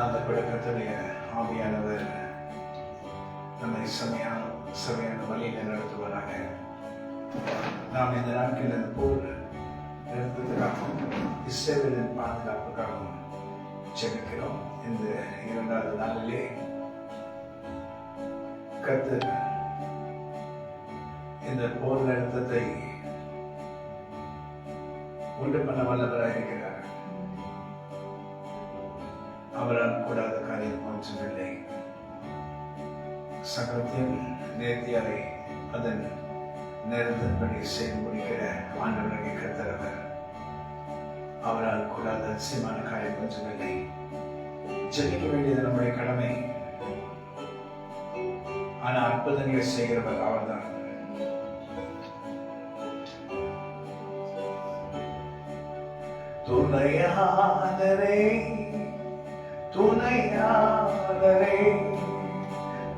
அந்த பழக்கத்துடைய ஆவியானவர் நம்மை சமையான வழியில் நடத்துவராக. நாம் இந்த நாட்களில் போர் நிறுத்தத்துக்காகவும் இஸ்ரவேலின் பாதுகாப்புக்காகவும் ஜெபிக்கிறோம். இந்த 2வது நாளிலே கர்த்தர் இந்த போர் நிறுத்தத்தை உண்டு பண்ண வல்லவராயிருக்கிறார். அவரால் கூடாத காரியம் ஒன்றுமில்லை. சகலத்தையும் நேர்த்தியாய் அதன் நேரத்தின்படி செய்து முடிக்கிற ஆண்டவராகிய கர்த்தர் அவர். அவரால் கூடாத அதிசயமான காரியம் ஒன்றுமில்லை. ஜெபிக்க வேண்டியது நம்முடைய கடமை. ஆனா அற்புதங்கள் செய்கிறவர் அவர்தான். துணையாளரே துணையாளரே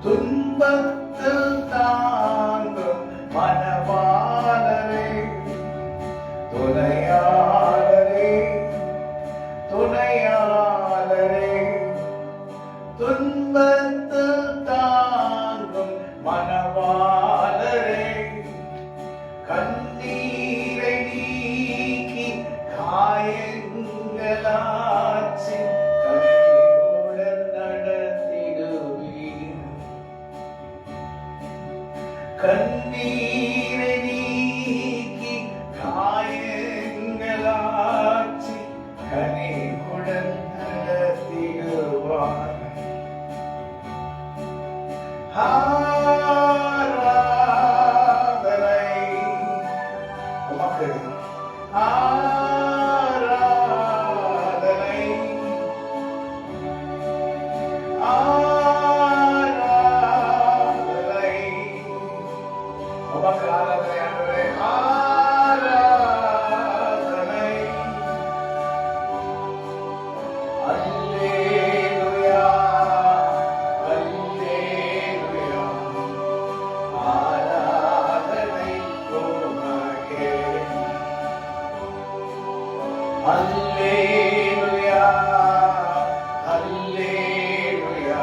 துன்பத்தில் தாங்கும் மனவாளரே துணையாளரே துணையாளரே துன்பத்தில் தாங்கும் மனவாளரே கண்ணீரை நீக்கி காயங்களாச்சி கண்ணீருடன் நடத்திடுவீர். கண்ணீரை நீக்கி காயங்களாச்சி கண்ணீருடன் நடத்திடுவார். ஆராதனை உமக்கு ஆராதனை ஆராதனை உமக்கு ஆராதனை ஆண்டவரே ஆராதனை. அல்லேலூயா அல்லேலூயா ஆராதனை உமக்கே. அல்லேலூயா அல்லேலூயா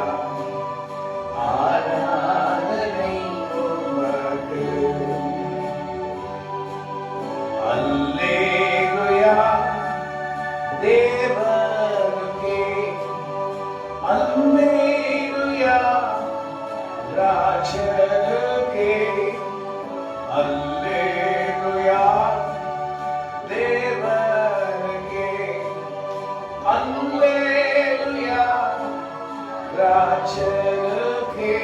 ஆராதனை உமக்கு. அல்லேலூயா தேவனுக்கே. அல்லேலூயா ராஜனுக்கே. அல்லேலூயா தேவனுக்கே. அல்லேலூயா ராஜனுக்கே.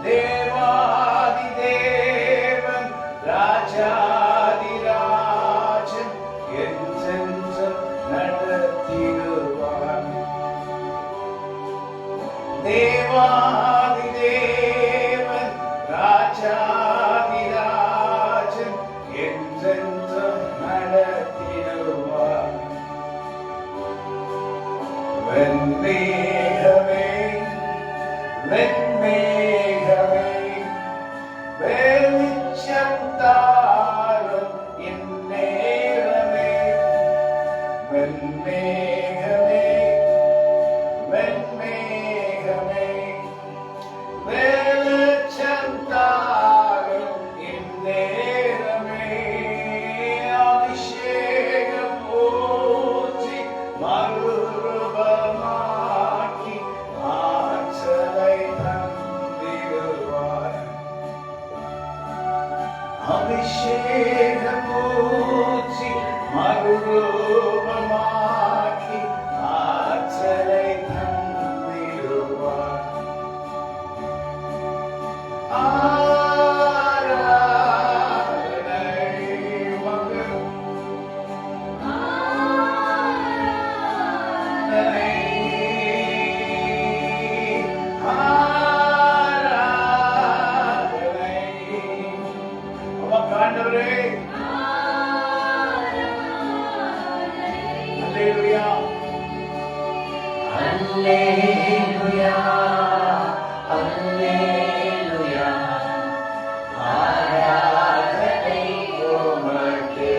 தேவாதி தேவன் ராஜாதி ராஜன் என்றென்றும் நடத்திடுவார். தேவாதி தேவன் ராஜாதி ராஜன் என்றென்றும் நடத்திடுவார். வெண்மேகமே வெண்மேகமே வெளிச்சம் தாரும் இந்நேரமே. வெண்மேகமே வெண்மேகமே வெளிச்சம் தாரும் இந்நேரமே. அபிஷேகம் ஊற்றி மறுரூபமாக்கி ஆற்றலை தந்திடுவார். அபிஷேகம் ஊற்றி மறுரூபமாக்கி ஆற்றலை தந்திடுவார். ஆராதனை உமக்கு ஆராதனை ஆராதனை உமக்கு ஆண்டவரே. அல்லேலூயா அல்லேலூயா அல்லேலூயா ஆராதனை உமக்கே.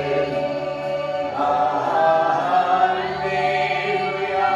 அல்லேலூயா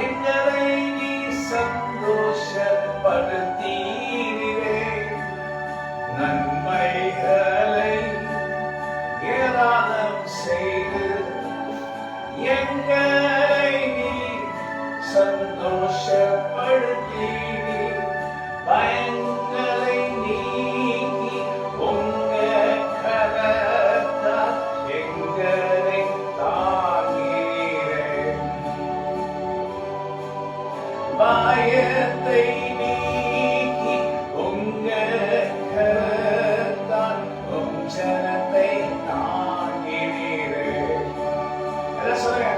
எங்களை நீ சந்தோஷப்படுத்தீரே, நன்மைகளை ஏராளம் செய்து எங்களை நீ சந்தோஷப்படுத்தீரே, பயங்களை நீக்கி உங்க கரத்தால் எங்களை தாங்கீரே, பயத்தை நீக்கி உங்க கரத்தால் உம் ஜனத்தை தாங்கீரே. என்ன சொல்லுங்க?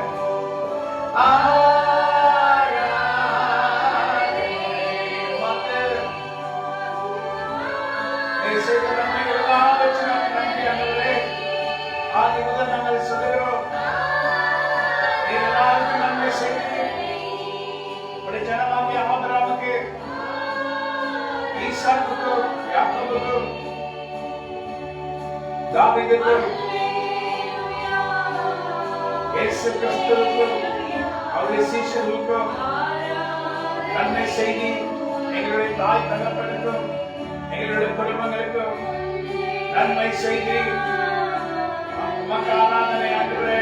இயேசு கிறிஸ்துவுக்கும் அவருடைய சீஷர்களுக்கும் நன்மை செய்தி எங்களுடைய தாய் தகப்பனுக்கும் எங்களுடைய குடும்பங்களுக்கும் நன்மை செய்தி உமக்கு ஆராதனை ஆண்டவரே.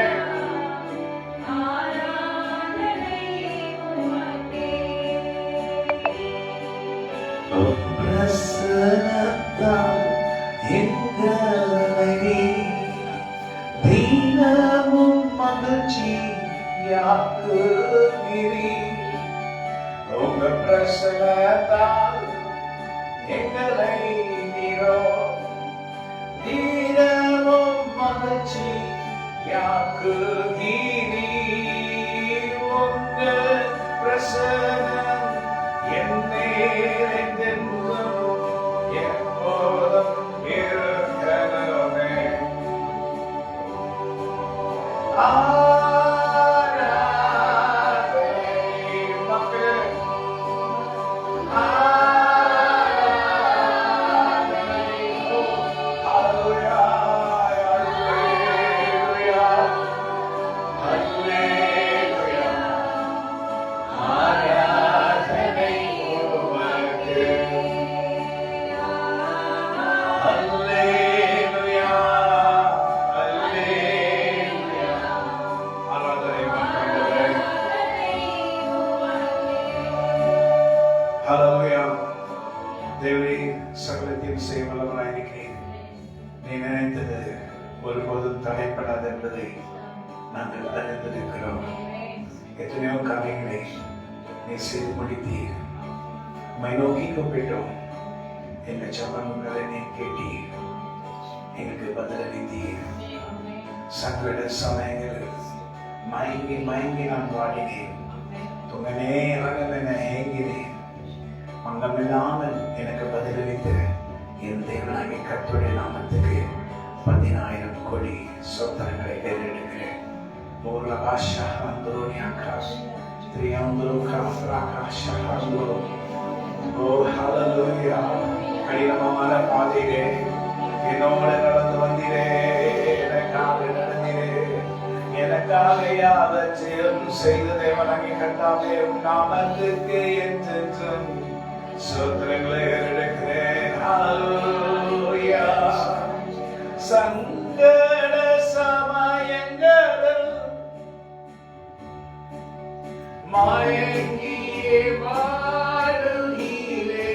பிரசன்னத்தால் எங்களை தினமும் மகிழ்ச்சியாக்குகிறீர். உங்க பிரசன்னத்தால் எங்களை நீரோ தினமும் மகிழ்ச்சியாக்குகிறீர். உங்க பிரசன்னம் என்னென்றும் எப்போதும் இருக்கணுமே. சகலத்தையும் செய்ய வல்லவராயிருக்கிறேன். நீ நினைத்தது ஒருபோதும் தடைப்படாது என்பதை நாங்கள் அறிந்திருக்கிறோம். எத்தனையோ காரியங்களை நீ செய்து முடித்தீர். உம்மை நோக்கி கூப்பிட்டோம். எங்கள் ஜெபங்களை நீ கேட்டீர். எங்களுக்கு பதிலளித்தீர். சங்கட சமயங்களில் மயங்கி மயங்கி நான் வாடினேன். துங்கனே இறங்கல் என ஏங்கினேன். மங்கமில்லாமல் எனக்கு பதிலளித்த என் தேவனாகிய கர்த்தருடைய நாமத்துக்கு 10,000 கோடி சொத்தங்களை ஏறெடுக்கிறேன். கடினமான பாதையிலே என்னோட நடந்து வந்தீரே, எனக்காக நடந்தீரே, எனக்காக யாவற்றையும் செய்த தேவனாகிய கர்த்தாவே உம் நாமத்துக்கு என்றென்றும் ஸ்தோத்திரங்களை ஏறெடுக்கிறேன். ஹல்லேலூயா. சங்கட சமயங்களில் மயங்கியே வாழுகிறே,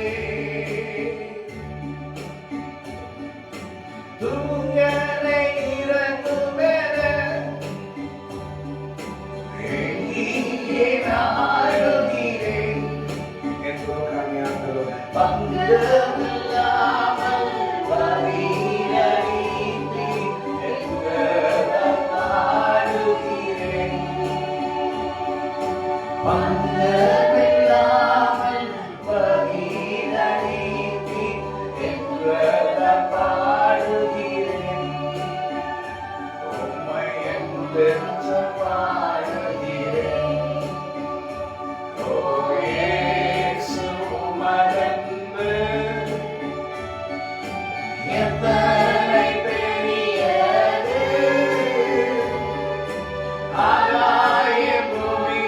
தூங்கனை இறங்குமென எங்கியே நாடுகிறேன். என் குருக்காமியாக்களோ பங்கமில்லாமல் வழியறிந்து பாடுகிறேன். பங்கமில்லாமல் வழியறிந்து பாடுகிறேன். உம்மை என்று பாடுகிறேன். ஓ இயேசு உமதன்பு எத்தனை பெரியது. ஆகாய பூமி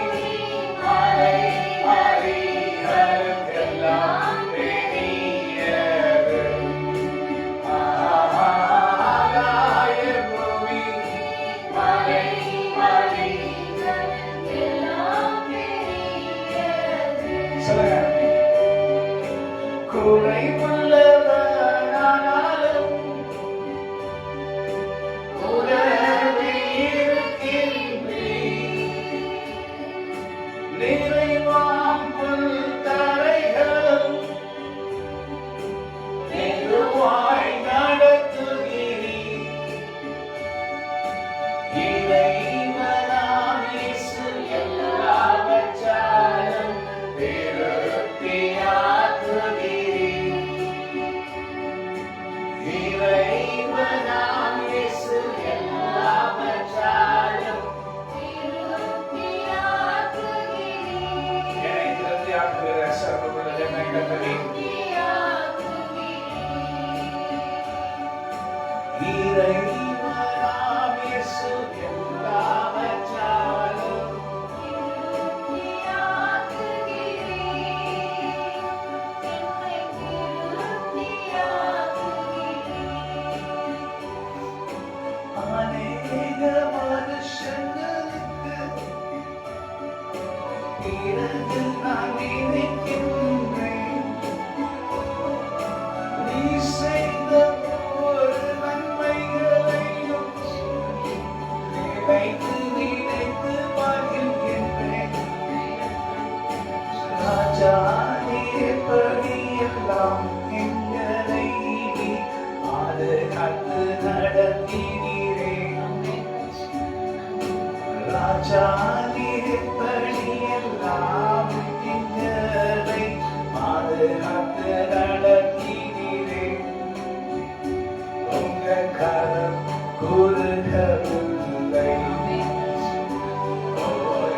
நிறைவாம் புல்தரைகள் மெதுவாய் நடத்துகிறீர். இறைவனாம் இயேசு எல்லாவற்றாலும் திருப்தியாக்குகிறீர். இறைவனாம் இயேசு எல்லாவற்றாலும் என்னை திருப்தியாக்குகிற சர்வவல்ல கர்த்தரே, இறைவனாம் இயேசு எல்லாவற்றாலும் அநேக மனுஷங்களுக்கு பிறகு நான் நினைக்கின்றேன், நீ செய்த ஒவ்வொரு நன்மைகளையும் நினைத்து நினைத்து மகிழ்கின்றேன். ராஜா, நீர் எப்படியெல்லாம் எங்களை பாதுகாத்து நடத்தினீரே. ராஜா, நீர் எப்படியெல்லாம் எங்களை பாதுகாத்து நடத்தினீரே. உங்க கரம் குறுகவில்லை. ஓ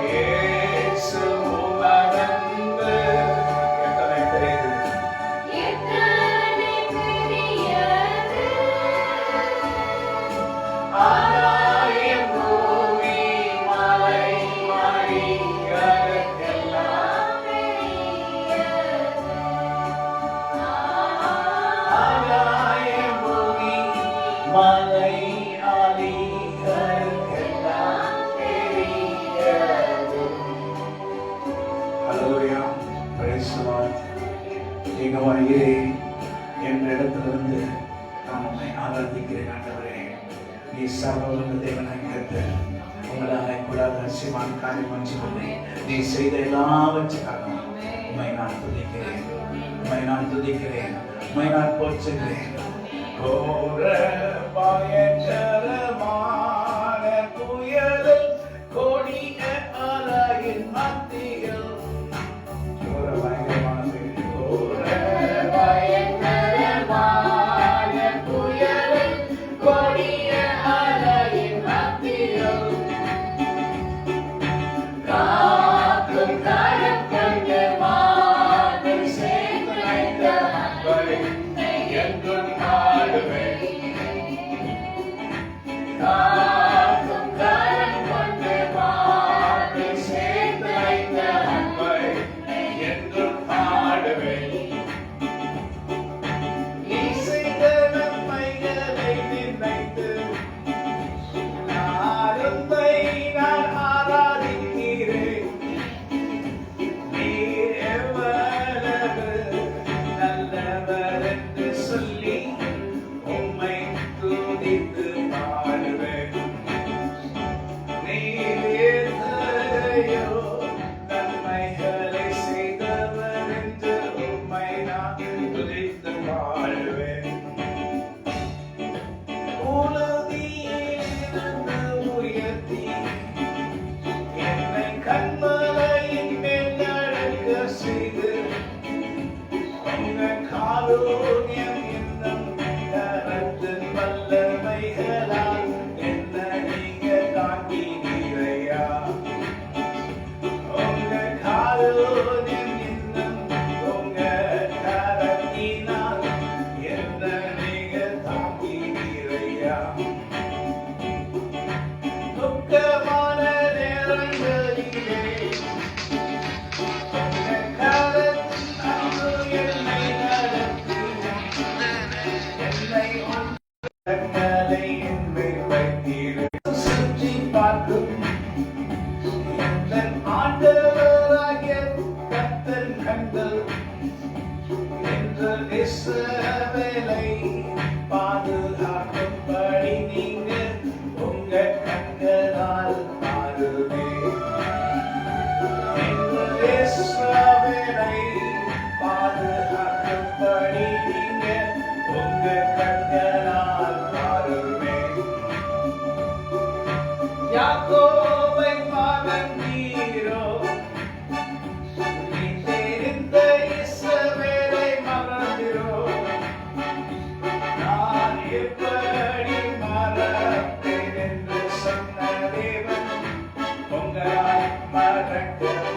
இயேசு, உமது அன்பு எத்தனை பெரியது. ஆகாயம் பூமி மலை மனிதருக்கெல்லாம் ஆகாயம் பூமி மலை ஆலிகளுக்கெல்லாம் பெரியது. ஹல்லேலூயா, பிரைஸ் தி லார்ட். நீங்க வருகிறேன் என்ற இடத்திலிருந்து நான் உம்மை ஆராதிக்கிறேன். ஆண்டவரே, நீ சர்வவல்ல தேவனாய் கர்த்தர். உங்களால் கூடாத அதிசயமான காரியம் ஒன்றுமில்லை. நீ செய்த எல்லாவற்றுக்காக உம்மை நான் துதிக்கிறேன், உம்மை நான் துதிக்கிறேன், உம்மை நான் போற்றுகிறேன். கோர பயங்கரமான புயலில் கொடிய அலையின் மத்தியில் கோர பயங்கரமான புயலில் கொடிய அலையின் மத்தியில் காக்கும் கரம் கொண்டு வானில் சேர்த்து வைத்த அன்பரை என்றும் நாடுவேன். காக்கும் கரம் கொண்டு வானில் சேர்த்து வைத்த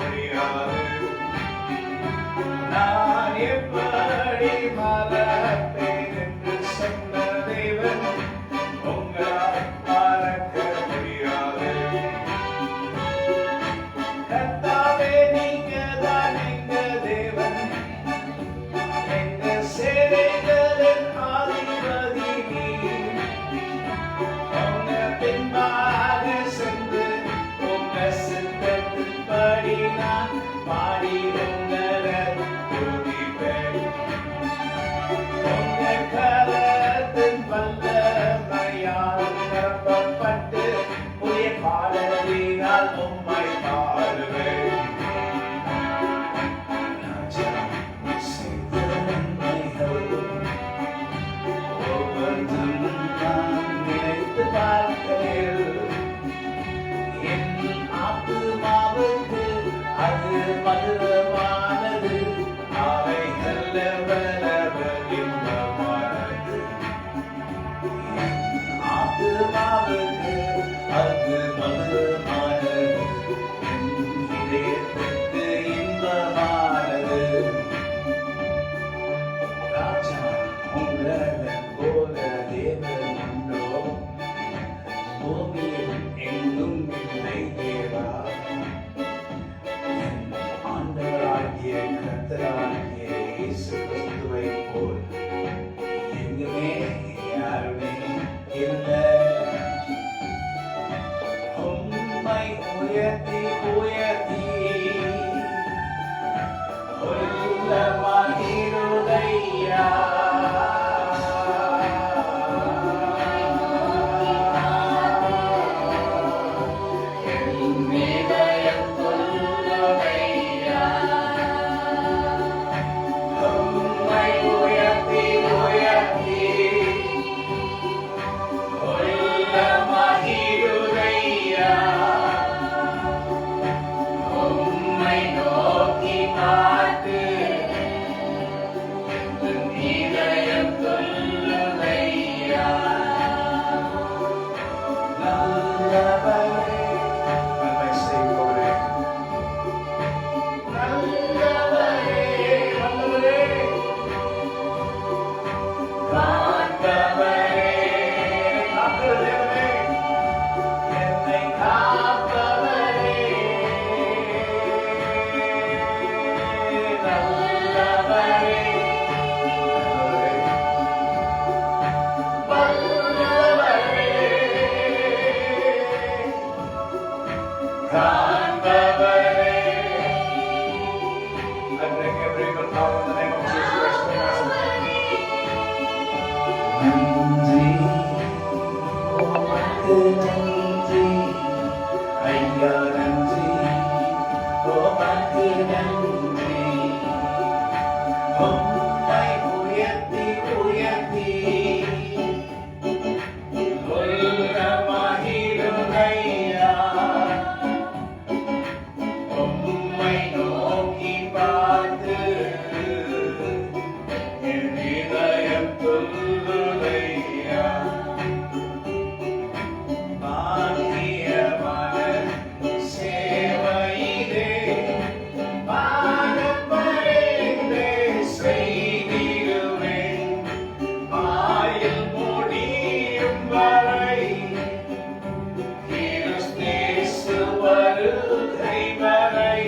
முடியாது. நான் எப்படி மறப்பேன் என்று சொன்ன தேவன் உங்களால் மறக்க முடியாது. கர்த்தாவே, நீங்கதான் எங்க தேவன், எங்க சேனைகளின் அதிபதி நீர். உங்க பின்பாக சென்று உங்க சித்தத்தின்படி நான் பாடி உங்களை துதிப்பேன். உங்க கரத்தின் வல்லமையால் நிரப்பப்பட்டு புதிய பாடலினால் உம்மை பாடுவேன். ராஜா செய்த நன்மைகள் ஒவ்வொன்றும் நான் நினைத்து பார்க்கையில் என் ஆத்துமாவுக்கு அது மதுரமானது. அவைகள் இன்பமானது. என் ஆத்துமாவுக்கு அது மதுரமானது. என் இதயத்துக்கு இன்பமானது. ராஜா, உங்களை போல தேவன் உண்டோ? பூமியில் எங்கும் இல்லை தேவா. என் ஆண்டவராகிய கர்த்தராகிய இயேசு கிறிஸ்துவை போல் எங்குமே யாருமே இல்லை. உம்மை உயர்த்தி உயர்த்தி உள்ளமாகிறதையா. உம்மை உயர்த்தி உயர்த்தி உள்ளமாகிறதையா. உம்மை நோக்கி பார்த்து என் இதயம் சொல்லுதையா. நல்லவரே, நன்மை செய்வோரே, நல்லவரே, வல்லவரே, காண்பவரே, காக்கிற தேவனே, என்னை காப்பவரே, நல்லவரே, வல்லவரே, காண்பவரே. I bring every evil power in the name of Jesus Christ of Nazareth. நன்றி, உமக்கு நன்றி, ஐயா நன்றி, உமக்கு நன்றி. உம்மை உயர்த்தி உயர்த்தி உள்ளமாகிறதையா. உம்மை நோக்கி பார்த்து என் இதயம் சொல்லுதையா. பாக்கியமான சேவையிலே பாடப்படைந்தே செய்திடுவேன். ஆயுள் முடியும் வரை கிறிஸ்து வருகை வரை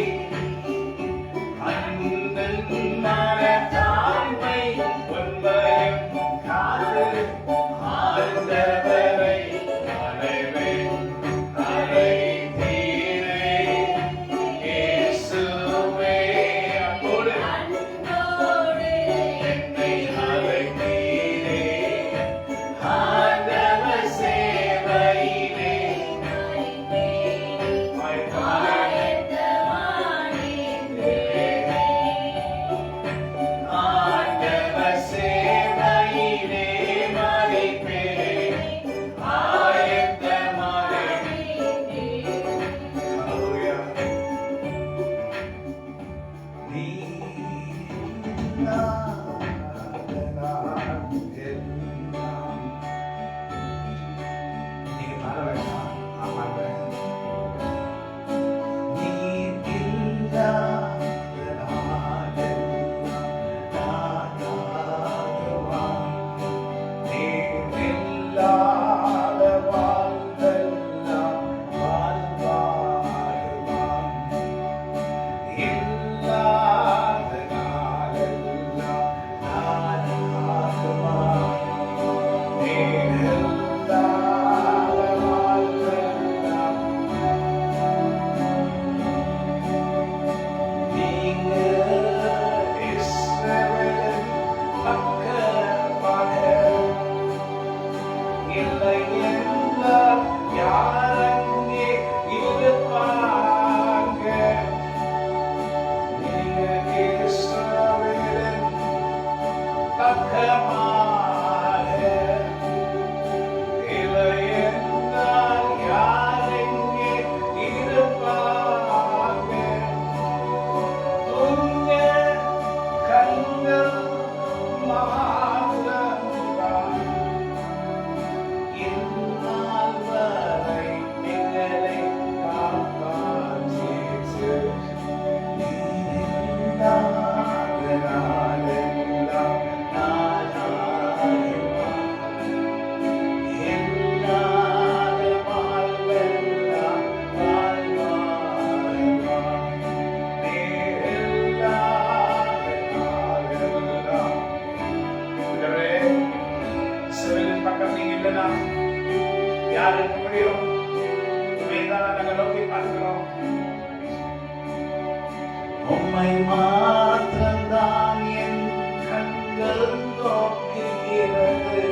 உம்மை மாத்திரம்தான் என் கண்கள் நோக்குகிறது.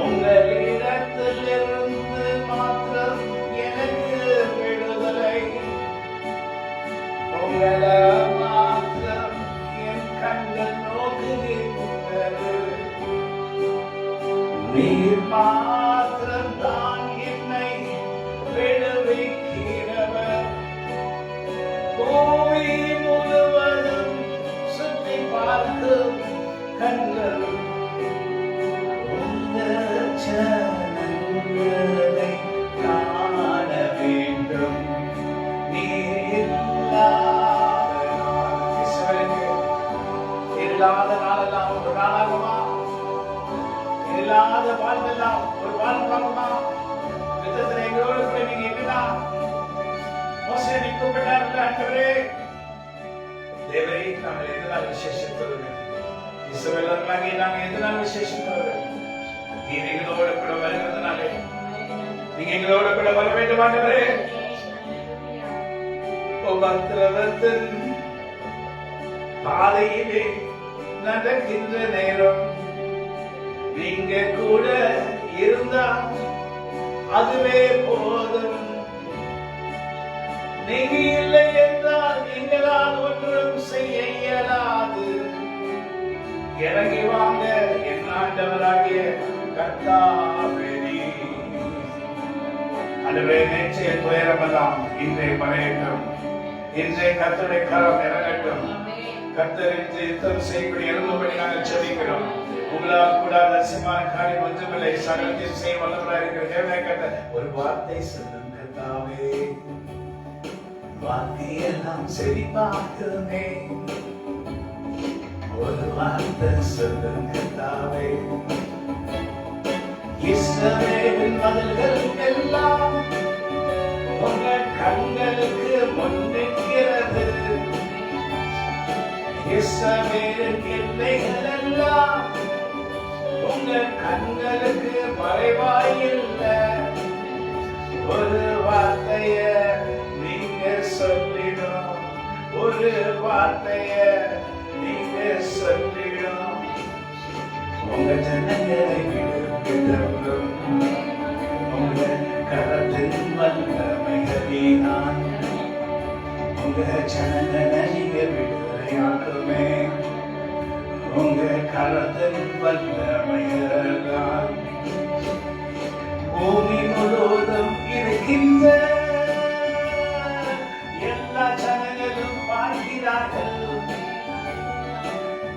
உங்களிடத்திலிருந்து மாத்திரம் எனக்கு விடுதலை. உங்களை மாத்திரம் என் கண்கள் நோக்குகிறது. நீர் மாத்திரம்தான் என்னை விடுவிக்கிறவர். பூமி முழுவதும் சுற்றி பார்க்கும் கண்கள் உங்கள் ஜனங்களை காண வேண்டும். நீர் இல்லாத நாளெல்லாம் ஒரு நாளாகுமா? இல்லாத வாழ்வெல்லாம் ஒரு வாழ்வாகுமா? யுத்தத்தில் எங்களோடு கூட நீங்க என்னதான் மோசே கூப்பிட்டார்கள். ஆண்டவரே, தேவரே, நாங்கள் எதனால் விசேஷத்தவர்கள்? இஸ்ரவேலர்களாகிய நாங்கள் எதனால் விசேஷத்தவர்கள்? நீர் எங்களோடு கூட வருகிறதுனாலே நீங்க எங்களோடு கூட வர வேண்டும். ஆண்டவரே, உபத்திரவத்தின் பாதையிலே நடக்கின்ற நேரம் நீங்க கூட இருந்தா அதுவே போதும். நீங்க இல்லை என்றால் நீங்களால் ஒன்றும் செய்ய இயலாது. இறங்கி வாங்க என் ஆண்டவராகிய கர்த்தாவே. ஆண்டவரே, நேற்றைய துயரமெல்லாம் இன்றைய மறையட்டும். இன்றைய கர்த்தருடைய கரம் இறங்கட்டும். கர்த்தர் இன்று யுத்தம் செய்யப்படி எழும்படி நாங்கள் ஜெபிக்கிறோம். உங்களால் கூடாத அசியமான காரியம் ஒன்றுமில்லை. சகலத்தையும் செய்ய வல்லவராக இருக்கிற தேவனாய் கர்த்தர், ஒரு வார்த்தை சொல்லும் கர்த்தாவே. வார்த்தையெல்லாம் செழிப்பாக்குமே. ஒரு வார்த்தை சொல்லும் கர்த்தாவே. இஸ்ரவேலின் மதில்கள் எல்லாம் உங்க கண்களுக்கு முன்னிற்கிறது. இஸ்ரவேலின் எல்லைகள் எல்லாம் உங்க கண்களுக்கு மறைவாயில்ல. ஒரு வார்த்தைய நீங்க சொல்லிடும். ஒரு வார்த்தைய நீங்க சொல்லிடும். உங்க ஜனங்களை விடுவித்தவரும் உங்க கரத்தின் வல்லமைகளினால் உங்க ஜனங்களை நீங்க விடுதலையாக்குமே. உங்க கரத்தின் வல்லமைகளால் பூமி முழுவதும் இருக்கின்ற எல்லா ஜனங்களும் பார்க்கிறார்கள்.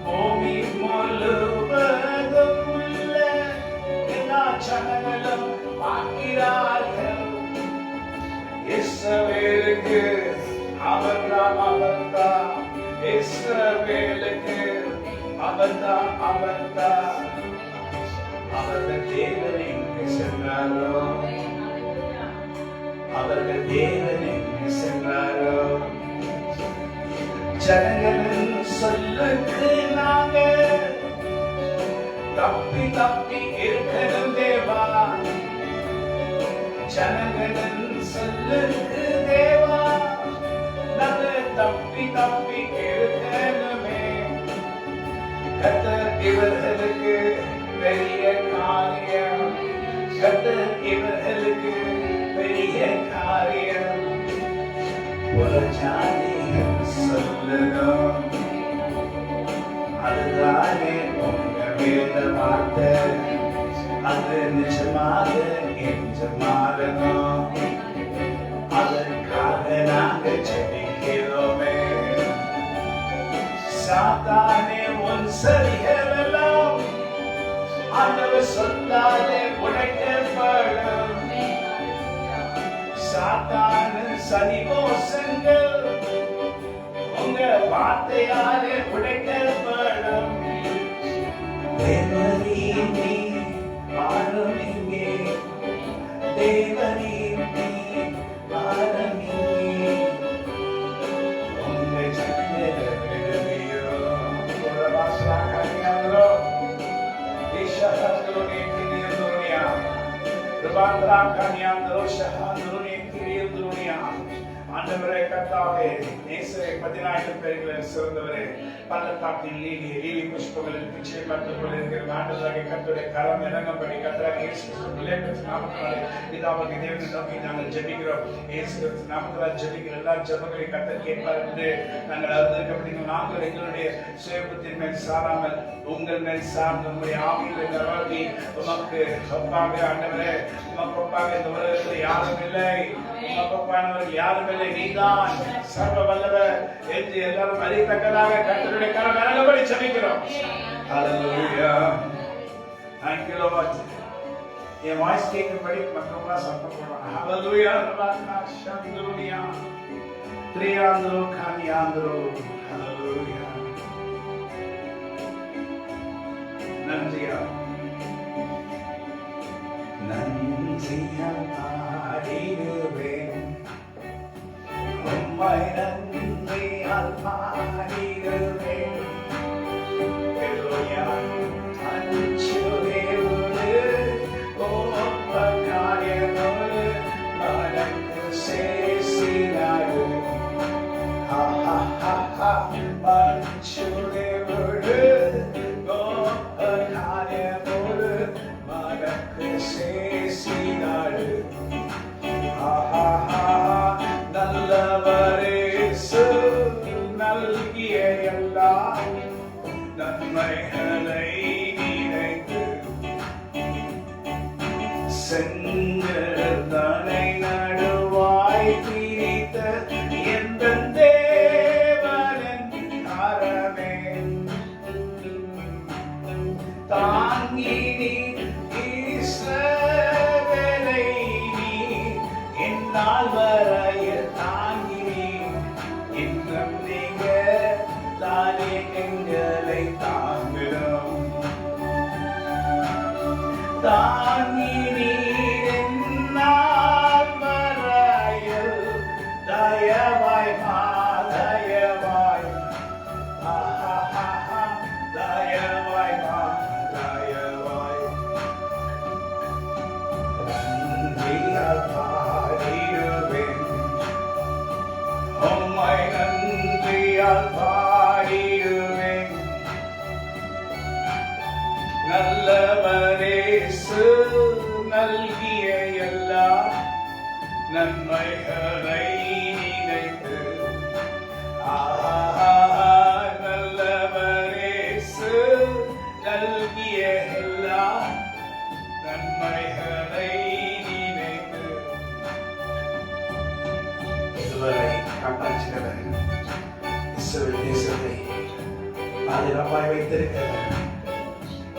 பூமி முழுவதும் உள்ள எல்லா ஜனங்களும் பார்க்கிறார்கள். இஸ்ரவேலுக்கு அவர்தான் அவர்தான். இஸ்ரவேலுக்கு அவர்தான் அவர்தான். அவர்கள் தேவன் எங்கு சென்றாரோ, அவர்கள் தேவன் எங்கு சென்றாரோ. ஜனங்களின் சொல்லுக்கு நாங்க தப்பி தப்பி இருக்கணும் தேவா. ஜனங்களின் சொல்லுக்கு தேவா நாங்க தப்பி தப்பி இருக்கணுமே. கர்த்தர் இவர்களுக்கு பெரிய காரியம். கர்த்தர் இவர்களுக்கு பெரிய காரியம். ஒரு ஜாதிகள் சொல்லணும். அதுதானே உங்க வேத வார்த்தை. அது நிஜமாக என்று மாறணும். அதற்காக நாங்க ஜெபிக்கிறோமே. சாத்தானே உன் சரிகளெல்லாம் ஆண்டவர் சொல்லாலே உடைக்கப்படும். சாத்தான சதி மோசங்கள் உங்க வார்த்தையாலே உடைக்கப்படும். தேவனே நீ ஆரம்பிங்கே. தேவனே நீ ஆரம்பிங்கே. உங்க ஜனங்களை விடுவியோ. ஒரு வாசலாக ஈஷாஹத்ரோனே கிரியந்துனியா. ரபாத்ரா கன்யாந்தரோ ஷஹாந்துனே கிரியந்துனியா. ஆண்டவரே கர்த்தாவே, கர்த்தாவே நேசரே 10000 பேர்களில் சிறந்தவரே பள்ளத்தாக்கில் லீலி புஷ்பங்களில் பிச்சை பார்த்துக் கொண்டிருக்கிற ஆண்டவராகிய கர்த்தருடைய கரம் இறங்கும்படி கர்த்தராகிய இயேசு கிறிஸ்து நாமத்தினாலே பிதாவாகிய தேவனை நோக்கி நாங்கள் ஜெபிக்கிறோம். இயேசு கிறிஸ்து நாமத்தினால் ஜெபிக்கிற எல்லா ஜெபங்களையும் கர்த்தர் கேட்பார் என்று நாங்கள் அறிந்திருக்கிறோம். நாங்கள் எங்களுடைய சுயபுத்தின் மேல் சாராமல் உங்கள் மேல் சார்ந்த உங்களுடைய ஆவியை நிரப்பி உமக்கு ஒப்பாக ஆண்டவரே, உமக்கு ஒப்பாக இந்த உலகத்தில் யாரும் இல்லை, உமக்கு ஒப்பானவர்கள் யாரும் இல்லை, நீதான் சர்வ வல்லவர் என்று எல்லாரும் அறியத்தக்கதாக கர்த்தருடைய கரம் இறங்கும்படி ஜெபிக்கிறோம். ஹல்லேலூயா. Thank you Lord. N voice கேட்கும்படி மற்றவங்களாம் சத்தம் போடுவாங்க. ஹல்லேலூயா. ஹல்லேலூயா. த்ரியாந்தரோ கானியாந்தரோ. ஹல்லேலூயா. நன்றியா நன்றியா பாடிடுவேன், உம்மை நன்றியால் பாடிடுவேன். ஹல்லேலூயா. அஞ்சுதேவோடு கோப காரியமோடு மனக்கு சேசினாடு. அஞ்சுதேவோடு கோப காரியமோடு மனக்கு சேசினாடு. நல்லவரேசு நல்கிய எல்லா நன்மைகளை நினைத்து செங்கடலை நடுவாய் பிரித்த எந்த தேவனின் கரமே தாங்கி நீ இஸ்ரவேலை நீ என்னால் வரையில் தாங்கி நீ இன்னும் நீங்க தானே எங்களை தாங்கிடும். தாங்கி நீர் என்னால் வரையில் தயவாய் தயவாய் தயவாய் தயவாய் நன்றியால் பாடிடுவேன், உம்மை நன்றியால் பாடிடுவேன். நல்லவரேசு நல்கிய எல்லா நன்மைகளை நினைத்து நல்லவரேசு நல்கிய எல்லா நன்மைகளை நினைத்து இதுவரை காப்பாற்றினவர், இஸ்ரவேல் தேசத்தை பாதுகாப்பாய் வைத்திருக்கிறவர்.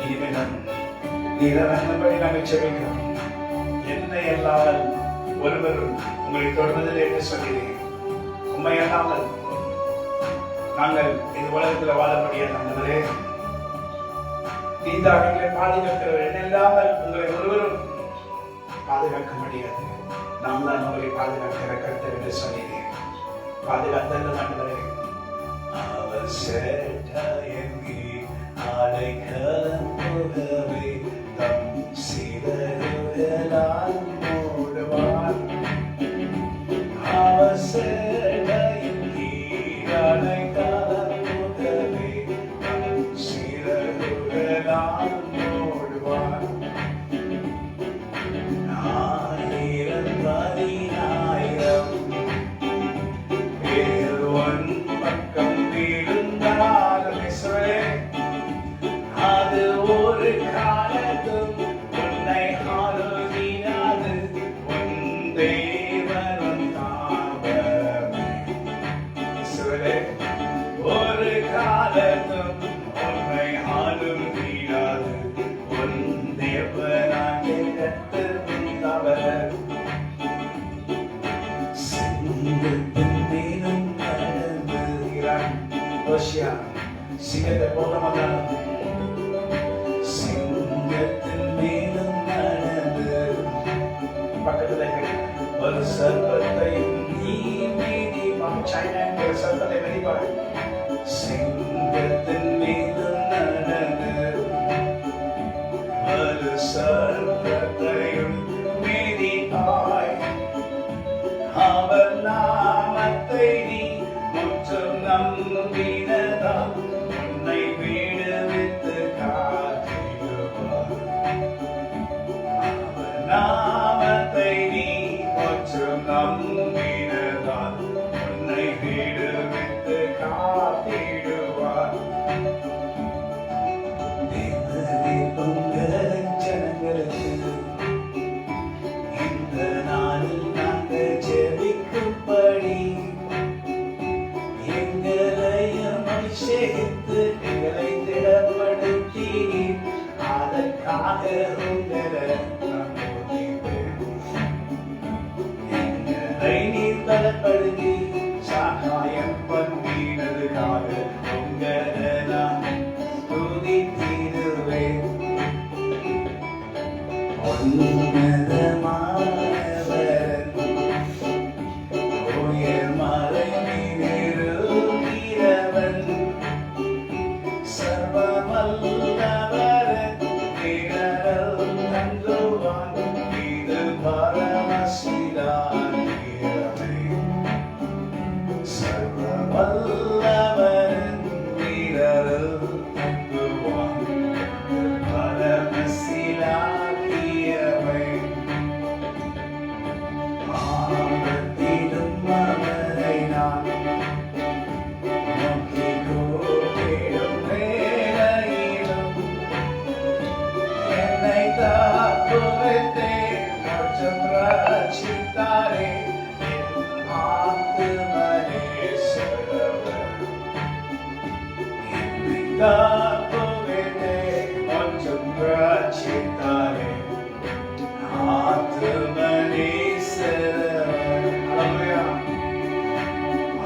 இனிமேலும் நீரவன்படி நாங்கள் செபிக்கிறோம். என்னை அல்லாமல் ஒருவரும் உங்களை தொடர்வதில்லை என்று சொல்கிறேன். உண்மை அல்லாமல் நாங்கள் இந்த உலகத்தில் வாழ முடியாது. ஆண்டவரே, நீதான் எங்களை பாதுகாக்கிறவர். என்ன இல்லாமல் உங்களை ஒருவரும் பாதுகாக்க முடியாது. நாம் தான் உங்களை பாதுகாக்கிற கர்த்தர் என்று சொன்னீர்கள். பாதுகாத்தல் ஆண்டவரே, அவர் சேட்டையங்கி அழைக்கவே தம் சிறகுகளால் மூடுவார். அவர் சேட்டையங்கி அழைக்கவே தம் சிறகுகளால் மூடுவார். 1000 10,000 பேர் உன் பக்கம் விழுந்தாலும் இஸ்ரவேலே, அது ஒரு காலத்தும் உன்னை ஆளுகிறாது. உன் தேவனும் தாவமே. இஸ்ரவேலே, ஒரு காலத்தும் உன்னை ஆளுகிறாது. உன் தேவனாகிய கர்த்தர் தாவர். சிங்கத்தின் மேலும் நடந்துகிறான். ஓசியா, சிங்கத்தை போல மாட்டான். சிங்கத்தின் மேலும் நடந்து பக்கத்துல ஒரு சர்ப்பத்தை நீ மிதிப்பாய். சைனாங்கிற சர்ப்பத்தை மிதிப்பாய். சிங்கத்தின் மேலும் நடந்து ஒரு சர்ப்பத்தையும் மிதிப்பாய். அவர் நாமத்தை நம்பினதால் உன்னை விடுவித்து காத்திடுவார். அவர் நாமத்தை நீ கொஞ்சம் நம்பினதால் உன்னை விடுவித்து காத்திடுவார். தேவனே உங்கள் ஜனங்களுக்கு இந்த நாளில் நாங்கள் ஜெபிக்கும்படி எங்களையும் அபிஷேகித்து எங்களை திடப்படுத்தி அதற்காக உங்களை எங்களை நீர் பலப்படுத்தி சகாயம் பண்ணினதுக்காக உங்களை நான் துதித்திடுவேன். உன்னதமானவர் உயர் மலை மீதிருக்கிறவன் சர்வ வல்லவர் நிழல் தங்குவான் இது பரமசிலாகியவை. சர்வ வல்லவர் நிழல் தங்குவான் பரமசிலாகியவை. ஆபத்திலும் அவரை நான் நோக்கி கூப்பிடும் வேளையிலும் என்னை தாக்குவித்தே கொஞ்சம் ரட்சித்தாரே என் ஆத்துமனேஸ்வரவர். என்னை தாக்குவித்தே கொஞ்சம் ரட்சித்தாரே ஆத்துமனேஸ்வரவர். அல்லேலூயா.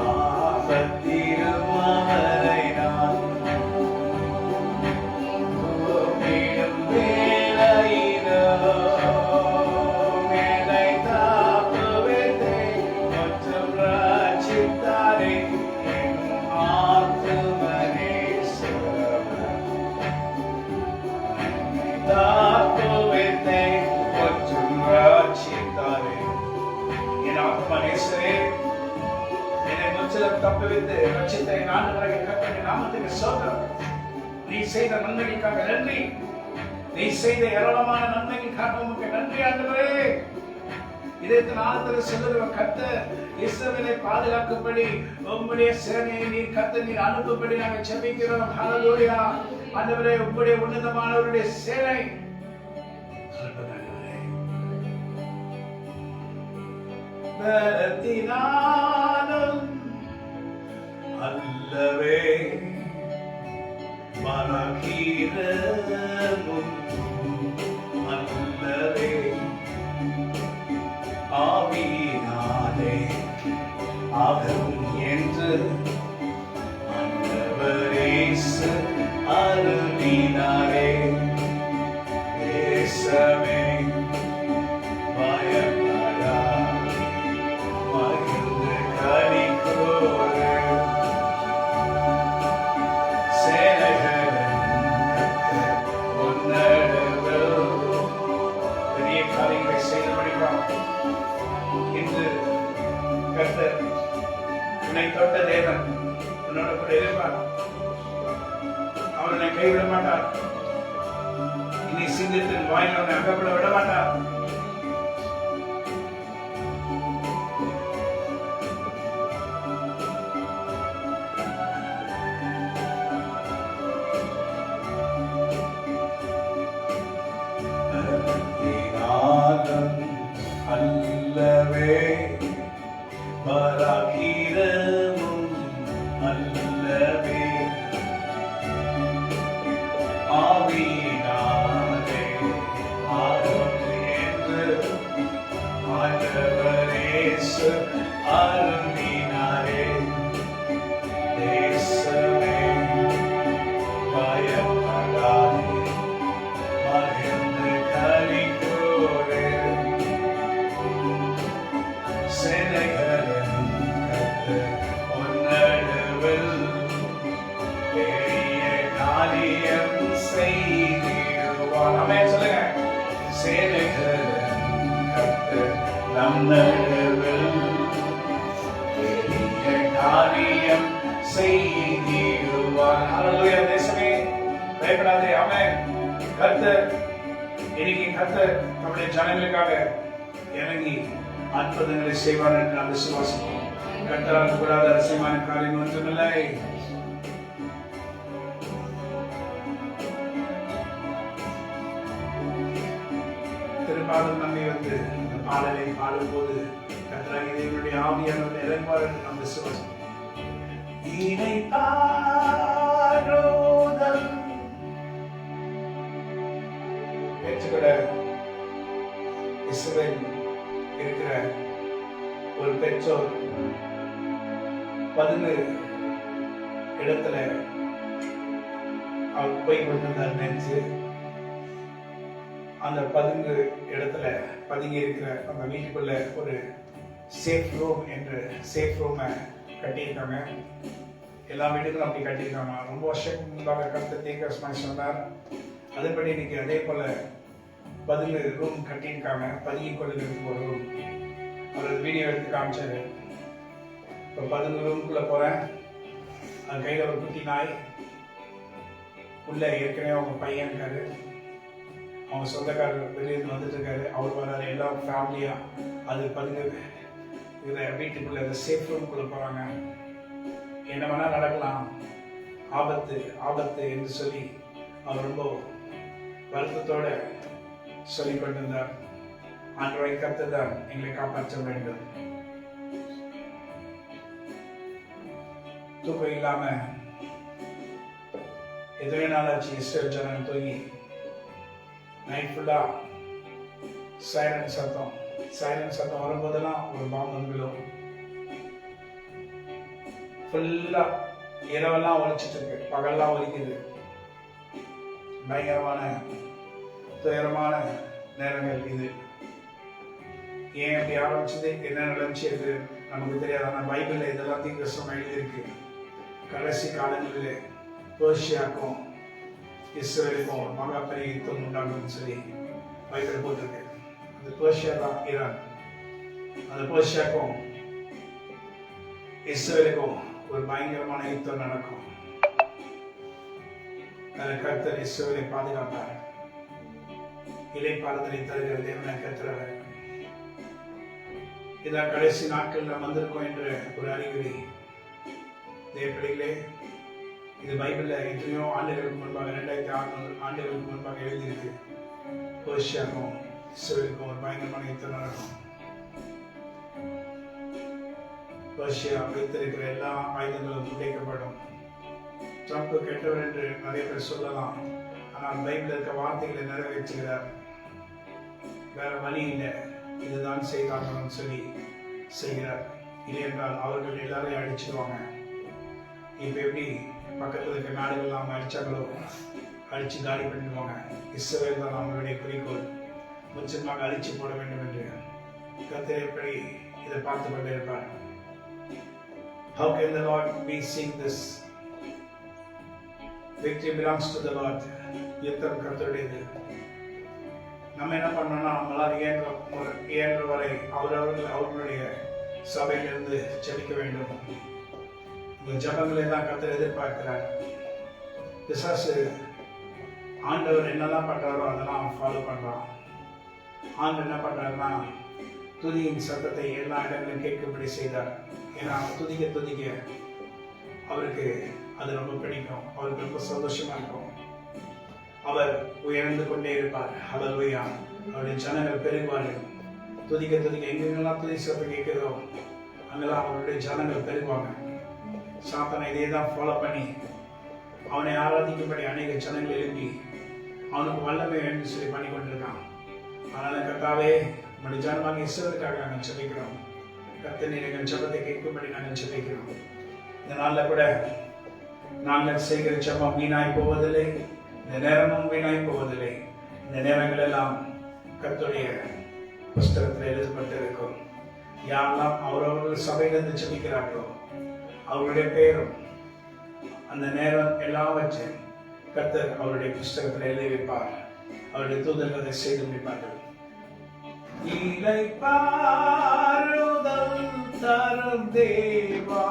ஆபத்திலும் அவரை நான் கூப்பிடும் வேளையிலும் என்னை தாக்குவித்தே கொஞ்சம் ரட்சித்தாரே என் ஆத்துமனேஸ்வரவர். என்னை தாக்குவித்தே கொஞ்சம் ரட்சித்தாரே என் ஆத்துமனேஸ்வரே. என்னை முற்றிலும் தப்புவித்து ரட்சித்த என் ஆண்டவராகிய கர்த்தருடைய நாமத்துக்கு ஸ்தோத்திரம். நீ செய்த நன்மைக்காக நன்றி. நீ செய்த ஏராளமான நன்மைக்காக உமக்கு நன்றி ஆண்டவரே. இதயத்தின் ஆழத்தில் சொல்லுகிற கர்த்தர் இஸ்ரவேலை பாதுகாக்கும்படி உம்முடைய சேனையை நீர் கர்த்தர் நீர் அனுப்பும்படி நாங்கள் ஜெபிக்கிறோம். ஹல்லேலூயா. ஆண்டவரே உம்முடைய உன்னதமானவருடைய சேனை பலத்தினாலும் அல்லவே பராக்கிரமும் அல்லவே ஆவியினாலே ஆகும் என்று ஆண்டவர் இயேசு அருளினாரே. தேசமே பயப்படாதே, மகிழ்ந்து களிகூரு. சேனைகளின் கர்த்தர் உன்னதத்தில் பெரிய காரியங்களை செய்து முடிப்பார். இன்று கர்த்தர் உன்னை தொட்ட தேவன் உன்னோட கூட இருப்பார். அவர் உன்னை கைவிட மாட்டார். இனி சிங்கத்தின் வாயில் உன்னை அகப்பட விட மாட்டார். அல்லவே பராக்கிரமும் அல்லவே ஆவியினாலே ஆகும் என்று ஆண்டவர் இயேசு அருளினாரே. தேசமே பயப்படாதே, மகிழ்ந்து களிகூரு. சேனைகளின் கர்த்தர் உன்னதத்தில் பெரிய காரியம் செய்திடுவார். ஆமென் சொல்லுங்க. சேனைகளின் கர்த்தர் நம் நடுவில் பெரிய காரியம் செய்திடுவார். ஹalleluya. தேசமே பயப்படாதே. ஆமென். கர்த்தர் இன்னைக்கு கர்த்தர் நம்முடைய ஜனங்களுக்காக இறங்கி அற்புதங்களை செய்வார் என்று நாம் விசுவாசிப்போம். கர்த்தரால் கூடாத அதிசயமான காரியம் ஒன்றுமில்லை. திருப்பாடல் நம்பி வந்து பாடலை பாடும்போது கர்த்தராகிய தேவனுடைய ஆவியானவர் இறங்குவார் என்று நாம் விசுவாசிப்போம். இணைப்பாறுதல் பெற்றுக்கொள்ள இஸ்ரவேல் இருக்கிற ஒரு பெற்றோர் 11 இடத்துல அவர் போய் கொண்டிருந்தார். நினைச்சு அந்த 11 இடத்துல பதுங்கி இருக்கிற அந்த வீட்டுக்குள்ள ஒரு சேஃப் ரூம் என்று சேஃப் ரூமை கட்டியிருக்காங்க. எல்லா வீட்டுக்கும் அப்படி கட்டியிருக்காங்க. ரொம்ப வருஷத்துக்கு முன்பாக கருத்து தீர்க்கமாய் சொன்னார். அதுபடி இன்னைக்கு அதே போல 11 ரூம் கட்டியிருக்காங்க. பதுங்கி கொள்ளுறதுக்கு ஒரு ரூம். அவர் வீடியோ எடுத்து காமிச்சாரு. இப்போ 11 ரூமுக்குள்ள போறேன். அது கையில் ஒரு குட்டி நாய். உள்ள ஏற்கனவே அவங்க பையன் இருக்காரு. அவங்க சொந்தக்காரர் வெளியிருந்து வந்துட்டு இருக்காரு. அவர் வர்றாரு. எல்லா ஃபேமிலியா அது 11 வீட்டுக்குள்ள சேஃப் ரூமுக்குள்ள போறாங்க. என்ன வேணா நடக்கலாம், ஆபத்து ஆபத்து என்று சொல்லி அவர் ரொம்ப வருத்தத்தோட சொல்லிக் கொண்டிருந்தார். ஆண்டவரை கர்த்தர் எங்களை காப்பாற்ற வேண்டும். தூக்கம் இல்லாம எதுவே நாளாச்சு இஸ்ரேல் ஜனங்கள் தூங்கி நைட் ஃபுல்லா சைரன் சத்தம் வரும்போதெல்லாம் ஒரு பாம்பு வந்துடும். ஃபுல்லா இரவெல்லாம் ஒழிச்சிட்டு இருக்கு, பகல்லாம் ஒலிக்குது. பயங்கரமான துயரமான நேரங்கள் இது. ஏன் அப்படி ஆரம்பிச்சது, என்ன நடந்துச்சு அது நமக்கு தெரியாது. ஆனால் பைபிளில் இதெல்லாம் தீர்க்கதரிசனம் எழுதியிருக்கு. கடைசி காலங்களில் பெர்ஷியாக்கும் இஸ்ரேலுக்கும் மகா பெரிய யுத்தம் உண்டாகும்னு சொல்லி பைபிள் போட்டிருக்கு. அந்த பெர்ஷியா தான் ஈரான். அந்த பெர்ஷியாக்கும் இஸ்ரேலுக்கும் ஒரு பயங்கரமான யுத்தம் நடக்கும். கர்த்தர் இஸ்ரவேலை பாதுகாப்பார். இளைப்பாறுதலை தருகிற தேவனை கர்த்தர். இதான் கடைசி நாட்கள் நாம் வந்திருக்கோம் என்ற ஒரு அறிகுறி. தேவப்பிள்ளைகளே, இது பைபிள்ல எத்தனையோ ஆண்டுகளுக்கு முன்பாக 2600 ஆண்டுகளுக்கு முன்பாக எழுதியிருக்கு. பெர்ஷியாக்கும் இஸ்ரவேலுக்கும் ஒரு பயங்கரமான யுத்தம் நடக்கும். பெர்ஷியா வைத்திருக்கிற எல்லா ஆயுதங்களும் உடைக்கப்படும். ட்ரம்ப் கெட்டவர் என்று நிறைய பேர் சொல்லலாம். ஆனால் பைபிள் இருக்க வார்த்தைகளை நிறைவேற்றுகிறார். வேற வழி இல்லை, இதுதான் செய்தாங்கன்னு சொல்லி செய்கிறார். இல்லை என்றால் அவர்கள் எல்லாரையும் அடிச்சிடுவாங்க. இப்ப எப்படி பக்கத்தில் இருக்க நாடுகள் நாம் அடிச்சாங்களோ அடிச்சு காலி பண்ணிடுவாங்க. இஸ்ரவேல் தான் அவங்களுடைய குறிக்கோள். முச்சமாக அழிச்சு போட வேண்டும் என்று கர்த்தர் எப்படி இதை பார்த்து கொண்டே இருப்பார். How can the Lord be seeing this? Victory belongs to the Lord. யுத்தம் கர்த்தருடையது. நம்ம என்ன பண்ணோம்னா, நம்மளால் இயன்ற வரை அவர்களுடைய சபையிலிருந்து ஜெபிக்க வேண்டும். இந்த ஜபங்களை தான் கர்த்தர் எதிர்பார்க்கிறார். பிசாசு ஆண்டவர் என்னெல்லாம் பண்றாரோ அதெல்லாம் ஃபாலோ பண்றான். ஆண்டவர் என்ன பண்றாருன்னா, துதியின் சத்தத்தை எல்லா இடங்களிலும் கேட்கும்படி செய்தார். ஏன்னா துதிக்க அவருக்கு அது ரொம்ப பிடிக்கும். அவருக்கு ரொம்ப சந்தோஷமா இருக்கும். அவர் உயர்ந்து கொண்டே இருப்பார். ஹல்லேலூயா. அவருடைய ஜனங்கள் பெருகுவார்கள். துதிக்க எங்கெங்கெல்லாம் துதி சத்தம் கேட்கிறதோ அங்கெல்லாம் அவருடைய ஜனங்கள் பெருகுவாங்க. சாத்தானை இதே தான் ஃபாலோ பண்ணி அவனை ஆராதிக்கும்படி அநேக ஜனங்கள் எழுப்பி அவனுக்கு வல்லமை வேண்டும் சொல்லி பண்ணி கொண்டிருக்கான். அதனால கர்த்தாவே, நம்முடைய ஜனமாக இஸ்ரவேலுக்காக நாங்கள் ஜெபிக்கிறோம். கர்த்தர் நீர் எங்கள் ஜெபத்தை கேட்கும்படி நாங்கள் ஜெபிக்கிறோம். இந்த நாளில் கூட நாங்கள் செய்கிற ஜெபம் வீணாய் போவதில்லை. இந்த நேரமும் வீணாய் போவதில்லை. இந்த நேரங்கள் எல்லாம் கர்த்தருடைய புஸ்தகத்தில் எழுதப்பட்டு இருக்கும். யாரெல்லாம் அவரவர்கள் சபையிலிருந்து ஜெபிக்கிறார்களோ அவருடைய பெயரும் அந்த நேரம் எல்லாவற்றையும் கர்த்தர் அவருடைய புஸ்தகத்தில் எழுதி வைப்பார். அவருடைய தூதர்கள் அதை செய்து முடிப்பார்கள். இளைப்பாறுதல் தரும் தேவா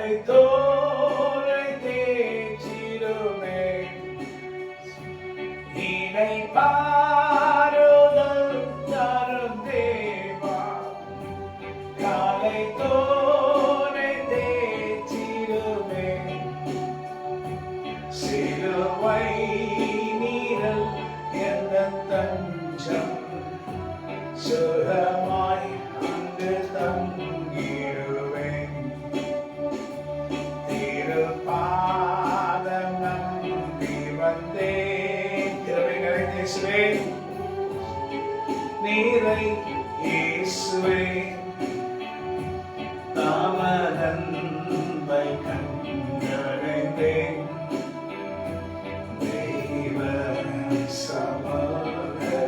காலை தோலை தேற்றிடுமே இணை பாருதல் தரும் தேவா காலை தோலை தேற்றிடுமே சிலுவை நீரல் எந்த தஞ்சம் சுகமாய் அங்கு தங்கிடுவேன் திருப்பாதம் நம்பி வந்தேன் கிருபை நிறைந்த இயேசுவே நீரை இயேசுவே தாமதன்பை கண்டடைந்தேன் தெய்வ சமூகத்திலே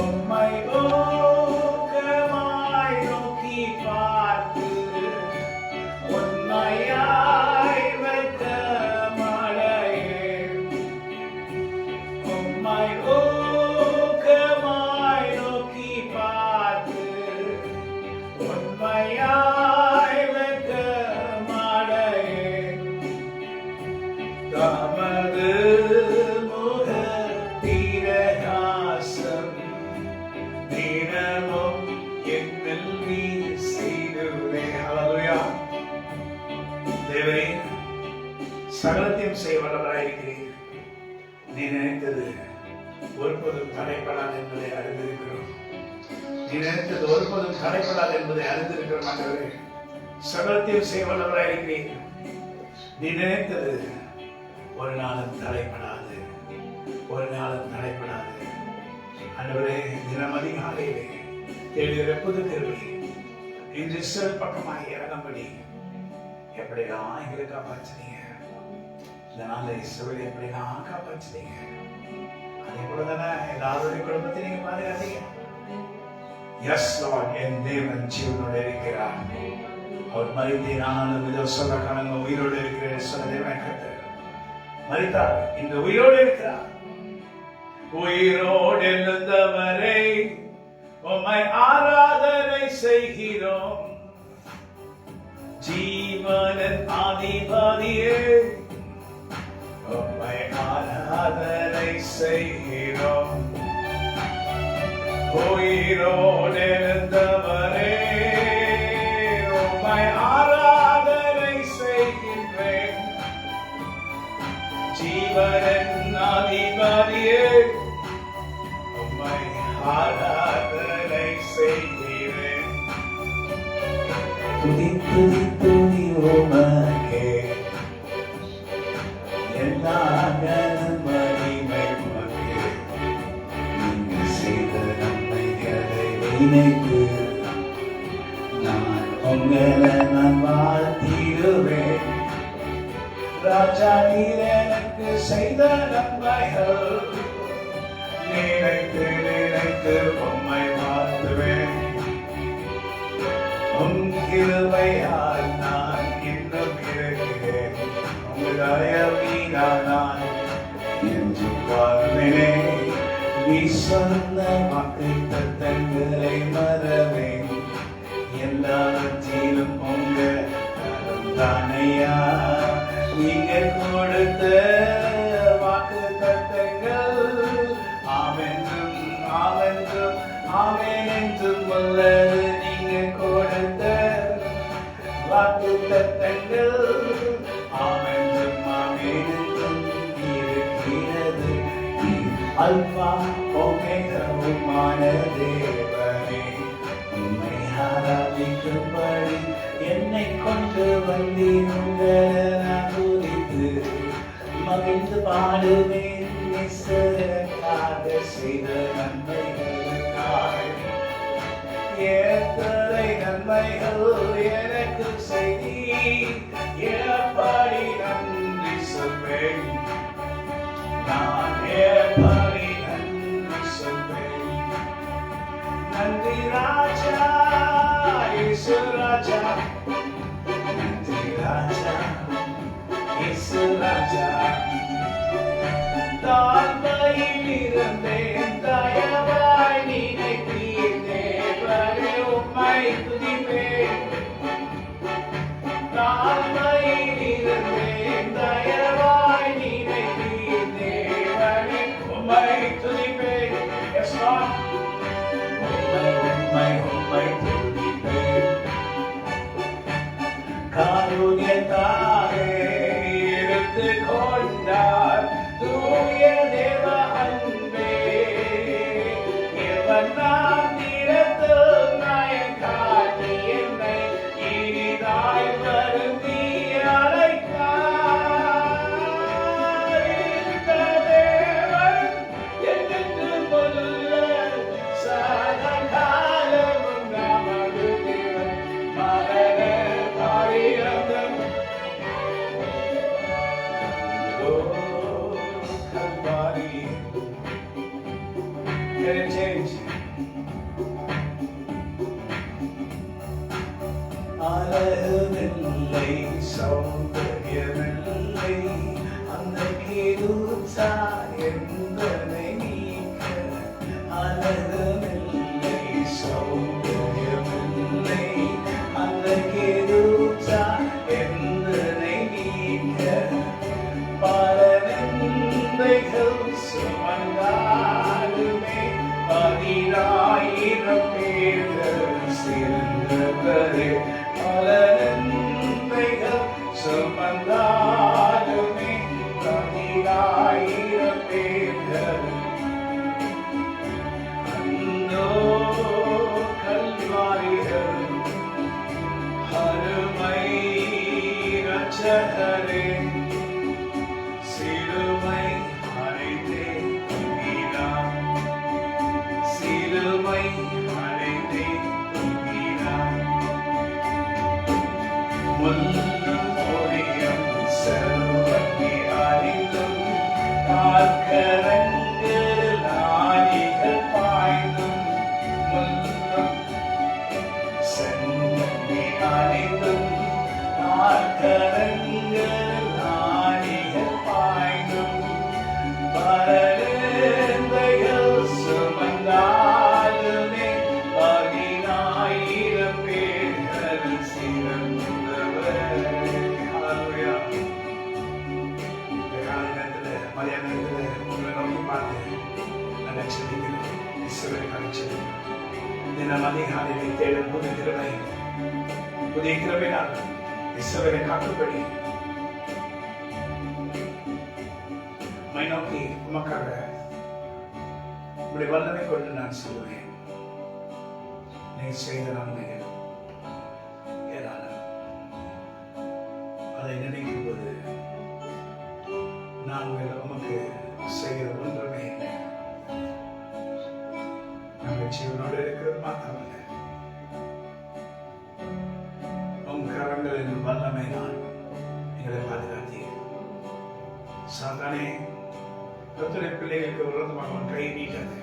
உம்மை ஊக்கமாய் நோக்கி பார்த்து உண்மையாய் வைத்த மழையே உம்மை ஊக்கமாய் நோக்கி பார்த்து உண்மையாய் வைத்த மழையே தமது முக பிரகாசம் தினமும் என்னில் வீசிடுவே. ஹல்லேலூயா. தேவரே சகலத்தையும் செய்ய வல்லவராயிருக்கிறீர். நீ நினைத்தது ஒருபோதும் தடைப்படாது என்பதை அறிந்திருக்கிறோம். நீ நினைத்தது ஒருபோதும் தடைப்படாது என்பதை அறிந்திருக்கிறோம். ஆண்டவரே சகலத்தையும் செய்ய வல்லவராயிருக்கிறீர். நீ நினைத்தது ஒரு நாளும் தடைப்படாது, ஒரு நாளும் தடைப்படாது. ஆண்டவரே தினம் அதிகாலையிலே தேடுகிற புது கிருபை இன்று சிறு பக்கமாக இறங்கும்படி எப்படிலாம் எங்களை காப்பாற்றினீங்க. இந்த நாளை இசுவை எப்படிலாம் காப்பாற்றினீங்க. அதே போல தானே எல்லாருடைய குடும்பத்தை நீங்க பாதுகாத்தீங்க. எஸ் லார்ட், என் தேவன் ஜீவனோடு இருக்கிறார். அவர் மரித்தேனாலும் இதோ சொல்ல காலங்க உயிரோடு இருக்கிற சொன்ன தேவன் கர்த்தர் மரித்தார், இன்று உயிரோடு இருக்கிறார். உயிரோடு எழுந்தவரை உம்மை ஆராதனை செய்கிறோம். ஜீவனின் அதிபதியே உம்மை ஆராதனை செய்கிறோம். உயிரோடு எழுந்தவரே உம்மை ஆராதனை செய்கின்றேன். ஜீவனின் அதிபதியே உம்மை ஆராதனை செய்கிறேன். துதி துதி துதி உமக்கே எல்லா மகிமை உமக்கே. நீங்க செய்த நன்மைகளை நினைத்து நான் உங்களை நான் வாழ்த்திடுவேன். ராஜா நீர் எனக்கு செய்த நன்மைகள் நினைத்து நினைத்து உம்மை வாழ்த்துவேன். உம் கிருபையால் நான் இன்னும் இருக்கிறேன். உங்கள் தயவினால் நான் என்றும் வாழ்வேன். நீ சொன்ன வாக்குத்தத்தங்களை மறவேன். எல்லாவற்றிலும் உங்க தானையா நீங்க கொடுத்த வாக்குத்தத்தங்கள் ஆமென்றும் ஆமென்றும் ஆமென் என்றும் வல்லது. நீங்க கொடுத்த வாக்குத்தத்தங்கள் ஆமென்றும் ஆமென் என்றும் இருக்கிறது. அல்பா ஓமேகாவுமான தேவனே உம்மை ஆராதிக்கும்படி என்னை கொண்டு வந்தீர். உங்களை துதித்து மகிழ்ந்து பாடுவேன். நேசருக்காக செய்த நன்மைகளுக்காக. எத்தனை நன்மைகள் எனக்கு செய்தீர், எப்படி நன்றி சொல்வேன். நான் எப்படி நன்றி சொல்வேன். நன்றி ராஜா இயேசு ராஜா, நன்றி ராஜா இயேசு ராஜா. தாழ்மையில் இருந்தேன் தயவாய் நினைத்தீர் தேவனே உம்மை துதிப்பேன். அழகுமில்லை சௌந்தரியமில்லை அந்த கேதுச்சா என்பதை நீக்க அழகுமில்லை சௌந்தரியமில்லை அந்த கேதுச்சா என்பதை நீக்க பல நன்மைகள் சுமந்தாலுமே 10,000 பேர்கள் சேர்ந்தவரே பல நன்மைகள் சுமந்தாலுமே 10,000 பேர்கள் அந்தோ கல்வாரிகள் அருமை ரட்சகரே சிலுவை அடைந்தே தூங்கினார் சிலுவை அடைந்தே தூங்கினார் முன்னும் ஒளியும் செல்வத்தை அறிந்தும் கார்கரங்கள் ஆணிகள் பாய்ந்தும் முன்னும் செல்வத்தை அறிந்தும் கார்கரங்கள் ஆணிகள் பாய்ந்தும் பரந்தைகள் சுமந்தாலுமே 10,000 பேர்கள் சிறந்தவர். ஹல்லேலூயா. இந்த காலகட்டத்தில் மதிய நேரத்தில் உங்களை நோக்கி பார்த்து நான் செபிக்கிறேன். இஸ்ரவேலுக்காக செபிக்கிறேன். தினம் அதிகாலையிலே தேடும் புது கிருபை புதிய கிருபையால் இஸ்ரவேலை காக்கும்படி உம்மை நோக்கி உமக்காக உம்முடைய வல்லமை கொண்டு நான் சொல்லுவேன். நீ செய்த நன்மைகள் ஏராளம். அதை நினைக்கும் போது நாங்கள் உமக்கு செய்கிற ஒன்றுமே இல்லை. நாங்கள் ஜீவனோடு இருக்கிறது மாத்திரமல்ல, உம் கரங்களின் வல்லமை நான் எங்களை பாதுகாத்தீர். சாத்தானே, கர்த்தருடைய பிள்ளைகளுக்கு விரோதமாக அவன் கை நீட்டாது.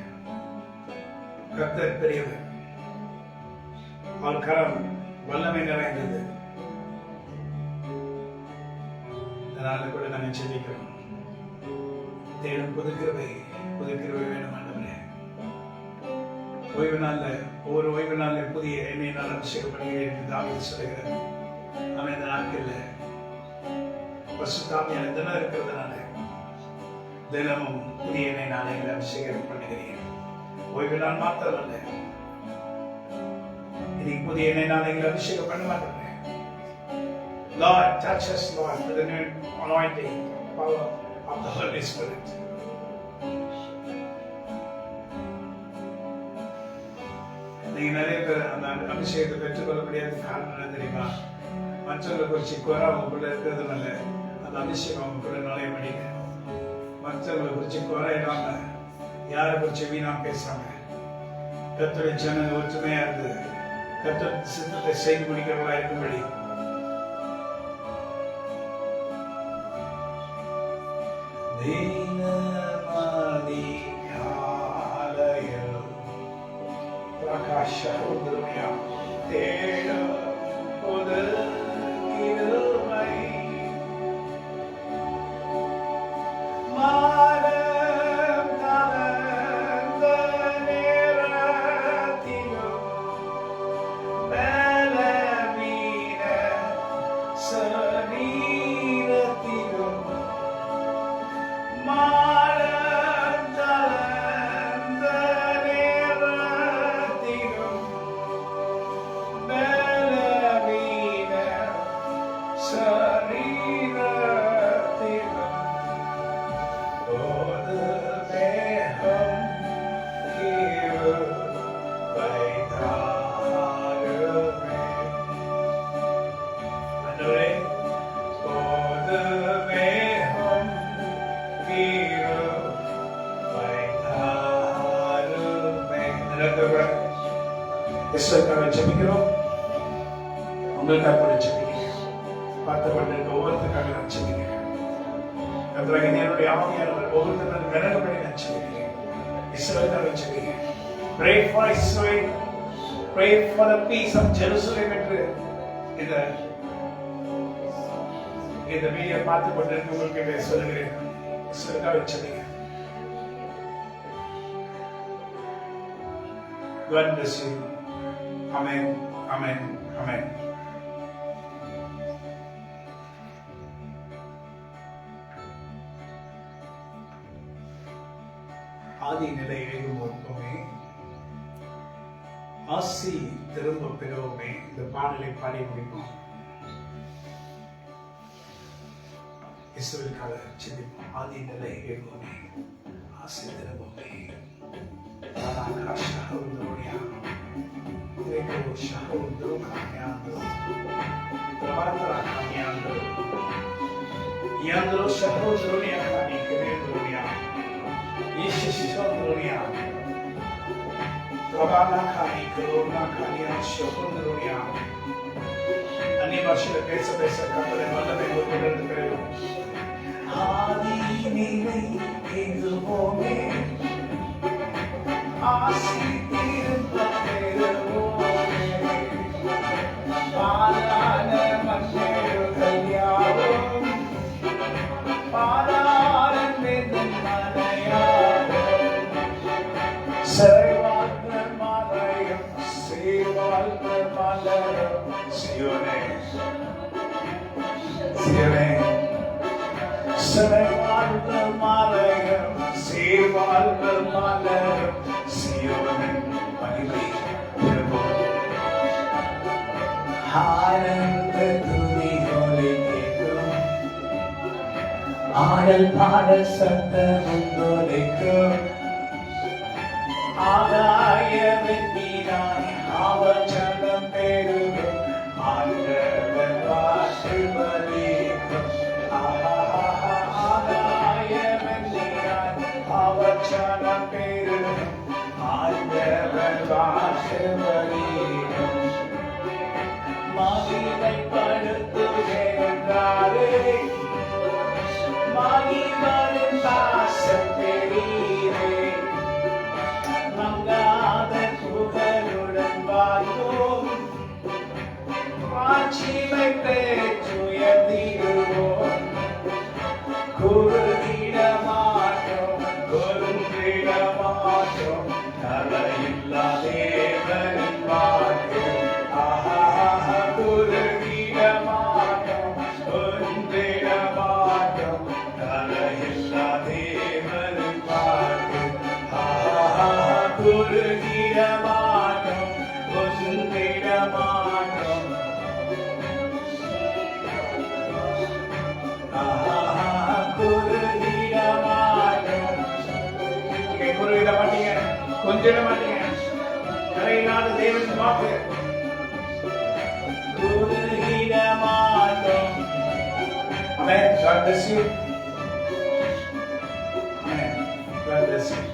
கர்த்தர் பெரியவர், அவர் கரம் வல்லமை நிறைந்தது. அதனால கூட நாங்கள் செபிக்கிறோம். தேடும் புது கிருபை வேணும் ஆண்டவரே. ஓய்வு நாள்ல ஒவ்வொரு ஓய்வு நாள்ல புதிய எண்ணெய் நாள் அபிஷேகம் பண்ணுகிறேன் என்று தாவீது சொல்லுகிறார். அவன் இந்த நாட்கள்ல பரிசுத்தாவியான தினம் இருக்கிறதுனால தினமும் புதிய எண்ணெய் நாளைகளை அபிஷேகம் பண்ணுகிறேன். ஓய்வு நாள் மாத்திரமல்ல, இன்னைக்கு புதிய எண்ணெய் நாளைகளை அபிஷேகம் பண்ண மாட்டேன். Lord, touch us, Lord, with the new anointing, power of the Holy Spirit. நீங்க நிறைய பேர் அந்த அபிஷேகத்தை பெற்றுக்கொள்ள முடியாத காரணம் என்ன தெரியுமா? மற்றவங்களை குறிச்சு குறை அவங்களுக்குள்ள இருக்கிறதுனால அந்த அபிஷேகம் அவங்களுக்குள்ள நுழைய முடியல. மற்றவங்களை குறிச்சு குறை இல்லாம யாரை குறிச்சு வீணா பேசாம கர்த்தருடைய ஜனங்கள் ஒற்றுமையா இருந்து கர்த்தர் சித்தத்தை செய்து முடிக்கிறவர்களா இருக்கும்படி பிரகாஷருமையா தேட புது கிருபை மானம் தளர்ந்த நேரத்திலும் பலவீன சரீரத்திலும் மானம் தளர்ந்த நேரத்திலும் பலவீன சரீரத்திலும் போது தேகம் கிருபை தாருமே. ஆண்டவரே, போது தேகம் கிருபை தாருமே. நடந்தவரே, இஸ்ரவேலுக்காக ஜெபிக்கிறோம். உங்களுக்காக கூட ஜெபிக்கிறேன். பார்த்துக்கொண்டிருக்க ஒவ்வொருத்தருக்காக நான் ஜெபிக்கிறேன். கர்த்தராகிய என்னுடைய ஆவியானவர் ஒவ்வொருத்தரும் விலகும்படி நான் ஜெபிக்கிறேன். இஸ்ரவேலுக்காக ஜெபிக்கிறேன். Pray for Israel. Pray for the peace of Jerusalem என்று இந்த வீடியோ பார்த்து கொண்டிருக்க உங்களுக்கு சொல்லுகிறேன், சொல்லுங்க வச்சுங்க. God bless you. Amen. Amen. Amen. ஆதி நிலை எழுதுவோமே, ஆசி திரும்ப பெறுவோமே. இந்த பாடலை பாடி முடிப்போம். இஸ்ரவேலுக்காக சிந்திப்போம். ஆதி நிலை எழுதுவோமே, ஆசி திரும்பவே. பேச பேச கத்தரை வல்லமை கொண்டிருக்கிறேன். ஆதி நிலை எழுதுவோமே, ஆசி திரும்ப பெறுவோமே. பாலான மன்னர்கள் யாவும் பாலான மலையாவும் சிறைவாழ்ந்த மலையும் சீர்வாழ்ந்த மலரும் சியோனே சியோனே. சிறைவாழ்ந்த மலையும் சீர்வாழ்ந்த மலரும் சியோனின் மகிமை பெறுவோம். ஆனந்த துதி ஒலிக்கும், ஆடல் பாடல் சத்தம் ஒலிக்கும். ஆகாய வெண்மீனாய் ஆவச்சனம் பெருகும், ஆண்டவர் வாசு வலிக்கும். ஆகாய வெண்மீனாய் ஆவச்சனம் பெருகும், ஆண்டவர் வாசு வலிக்கும். மகிமைப்படுத்துகிறாரே, மகிமையின் பாசம் பெரியரே. மங்காத புகழுடன் வாழ்வோம், மாட்சிமை பெற்றுயர்ந்திடுவோம். குறுகிட மாட்டோம், குறுகிட மாட்டோம், தலையில்லா தேவனின் வாழ்க்கை. குறுகிட மாட்டோம், ஒன்றிட மாட்டோம், தலையில்லா தேவனின் வாழ்க்கை. குறுகிட மாட்டோம், ஒன்றிட மாட்டோம், குறுகிட மாட்டோம். குறுகிட மாட்டீங்க, கொஞ்சிட மாட்டீங்க, தலையில்லாத தேவனின் வாக்கு. குறுகிட மாட்டோம். Amen. God bless you. Amen. God bless you.